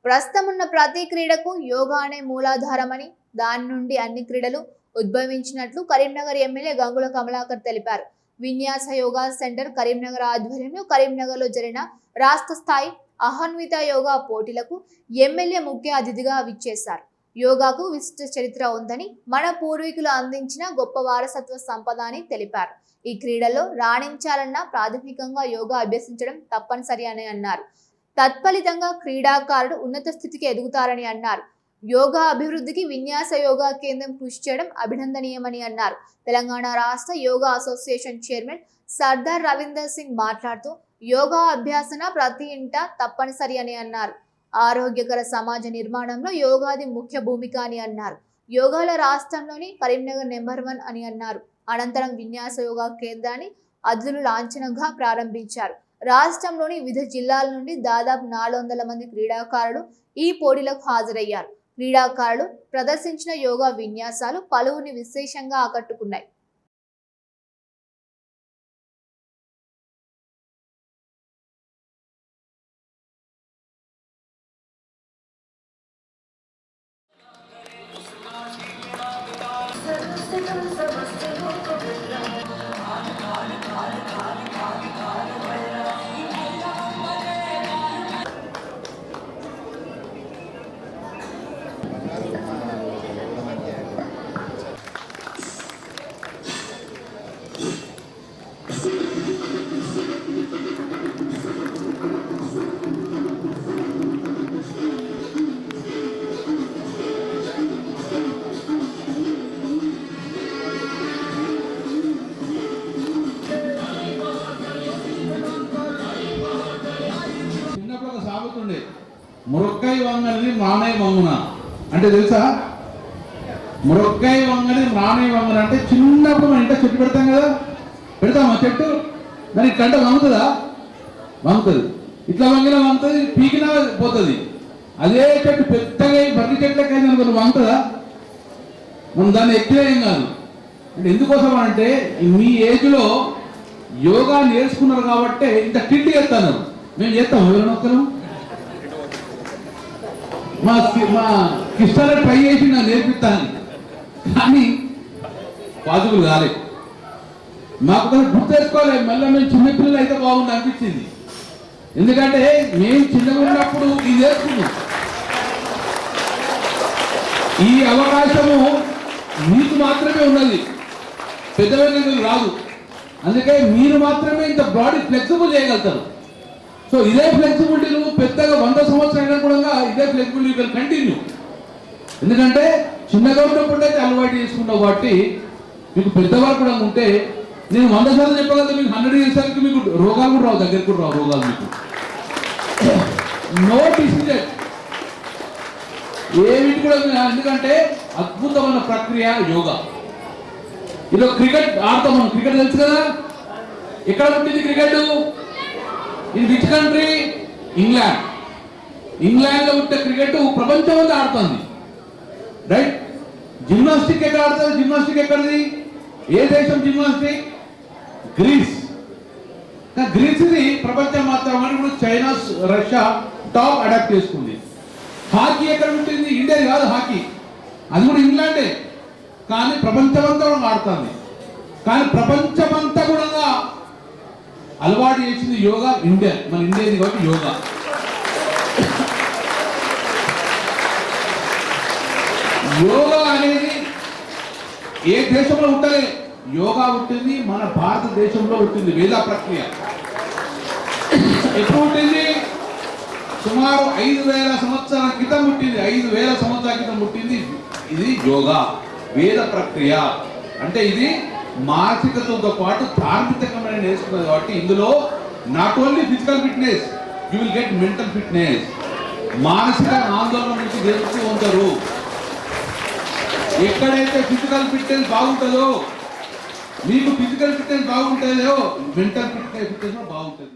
ప్రస్తుతం ఉన్న ప్రతి క్రీడకు యోగానే మూలాధారమని, దాని నుండి అన్ని క్రీడలు ఉద్భవించినట్లు కరీంనగర్ ఎమ్మెల్యే గంగుల కమలాకర్ తెలిపారు. విన్యాస యోగా సెంటర్ కరీంనగర్ ఆధ్వర్యంలో కరీంనగర్లో జరిగిన రాష్ట్ర స్థాయి అహన్విత యోగా పోటీలకు ఎమ్మెల్యే ముఖ్య అతిథిగా విచ్చేశారు. యోగాకు విశిష్ట చరిత్ర ఉందని, మన పూర్వీకులు అందించిన గొప్ప వారసత్వ సంపద అని తెలిపారు. ఈ క్రీడల్లో రాణించాలన్నా ప్రాథమికంగా యోగా అభ్యసించడం తప్పనిసరి అని అన్నారు. తత్ఫలితంగా క్రీడాకారుడు ఉన్నత స్థితికి ఎదుగుతారని అన్నారు. యోగా అభివృద్ధికి విన్యాస యోగా కేంద్రం కృషి చేయడం అభినందనీయమని అన్నారు. తెలంగాణ రాష్ట్ర యోగా అసోసియేషన్ చైర్మన్ సర్దార్ రవీందర్ సింగ్ మాట్లాడుతూ యోగా అభ్యాసన ప్రతి ఇంట తప్పనిసరి అని అన్నారు. ఆరోగ్యకర సమాజ నిర్మాణంలో యోగాది ముఖ్య భూమిక అని అన్నారు. యోగాల రాష్ట్రంలోని కరీంనగర్ నెంబర్ 1 అని అన్నారు. అనంతరం విన్యాస యోగా కేంద్రాన్ని అతిథులు లాంఛనంగా ప్రారంభించారు. రాష్ట్రంలోని వివిధ జిల్లాల నుండి దాదాపు 400 మంది క్రీడాకారులు ఈ పోటీలకు హాజరయ్యారు. క్రీడాకారులు ప్రదర్శించిన యోగా విన్యాసాలు పలువురిని విశేషంగా ఆకట్టుకున్నాయి. మురక్కై వంగని మానయ్య వంగున అంటే తెలుసా? మురక్కై వంగని మానయ్య వంగున అంటే చిన్నప్పుడు మన ఇంట చెట్టు పెడతాం కదా, పెడతామా చెట్టు? మరి కంట వంగుతుందా? వంగుతుంది. ఇట్లా వంగిన వంగుతుంది, పీకినా పోతుంది. అదే చెట్టు పెద్దగా బర్రి చెట్లకైనా అనుకుని వంగుతుందా? మనం దాన్ని ఎక్కిలేం కాదు. అంటే ఎందుకోసం అంటే మీ ఏజ్లో యోగా నేర్చుకున్నారు కాబట్టి ఇంత కిట్ చేస్తాను. మేము చేస్తాం ఎవరైనా ఒక్కరు. మా కిష్టాలు ట్రై చేసి నాకు నేర్పిస్తాను, కానీ పాజిబుల్ కాలేదు. మాకు గుర్తు తెచ్చుకోవాలి. మళ్ళీ మేము చిన్నపిల్లలు అయితే బాగుంది అనిపించింది. ఎందుకంటే మేము చిన్నగా ఉన్నప్పుడు ఇది నేర్చుకున్నాం. ఈ అవకాశము మీకు మాత్రమే ఉన్నది, పెద్దవాళ్ళకి రాదు. అందుకే మీరు మాత్రమే ఇంత బాడీ ఫ్లెక్సిబుల్ చేయగలుగుతారు. సో ఇదే ఫ్లెక్సిబిలిటీ నువ్వు పెద్దగా 100 సంవత్సరాలు కూడా ఇదే ఫ్లెక్సిబిలిటీ కెన్ కంటిన్యూ. ఎందుకంటే చిన్నగా ఉన్నప్పుడైతే అలవాటు చేసుకున్నావు కాబట్టి మీకు పెద్దవారు కూడా ఉంటే నేను 100 సార్లు చెప్పగలను. మీకు 100 చేసేసరికి మీకు రోగాలు కూడా రావు, దగ్గర కూడా రావు రోగాలు మీకు. నో డిసిజన్ ఏమిటి కూడా. ఎందుకంటే అద్భుతమైన ప్రక్రియ యోగా. ఇలా క్రికెట్ ఆడతాం మనం. క్రికెట్ తెలుసు కదా, ఎక్కడ ఉంటుంది cricket? In which country? England. ఇంగ్లాండ్లో ఉంటే క్రికెట్ ప్రపంచం అంతా ఆడుతుంది, రైట్? జిమ్నాస్టిక్ ఎక్కడ ఆడుతుంది? జిమ్నాస్టిక్ ఎక్కడిది? ఏ దేశం జిమ్నాస్టిక్? గ్రీస్. గ్రీస్ ఇది ప్రపంచం మాత్రం. ఇప్పుడు చైనా, రష్యా టాప్ అడాప్ట్ చేసుకుంది. హాకీ ఎక్కడ ఉంటుంది? ఇండియా కాదు హాకీ, అది కూడా ఇంగ్లాండే. కానీ ప్రపంచమంతా కూడా ఆడుతుంది. కానీ ప్రపంచమంతా కూడా అలవాటు చేసింది యోగా ఇండియా. మన ఇండియాది కాబట్టి యోగా. యోగా అనేది ఏ దేశంలో ఉంటలే, యోగా ఉంటుంది మన భారతదేశంలో ఉంటుంది. వేద ప్రక్రియ ఎప్పుడు ఉంటుంది? సుమారు 5000 సంవత్సరాల క్రితం పుట్టింది. 5000 సంవత్సరాల క్రితం పుట్టింది ఇది యోగా. వేద ప్రక్రియ అంటే ఇది మానసికతతో పాటు ధార్మికమైన నేర్చుకున్నది కాబట్టి ఇందులో not only physical fitness, you will get mental fitness. మానసిక ఆందోళన నుంచి తెలుస్తూ ఉంటారు. ఎక్కడైతే ఫిజికల్ ఫిట్నెస్ బాగుంటుందో, మీకు ఫిజికల్ ఫిట్నెస్ బాగుంటుందో మెంటల్ ఫిట్నెస్ బాగుంటుంది.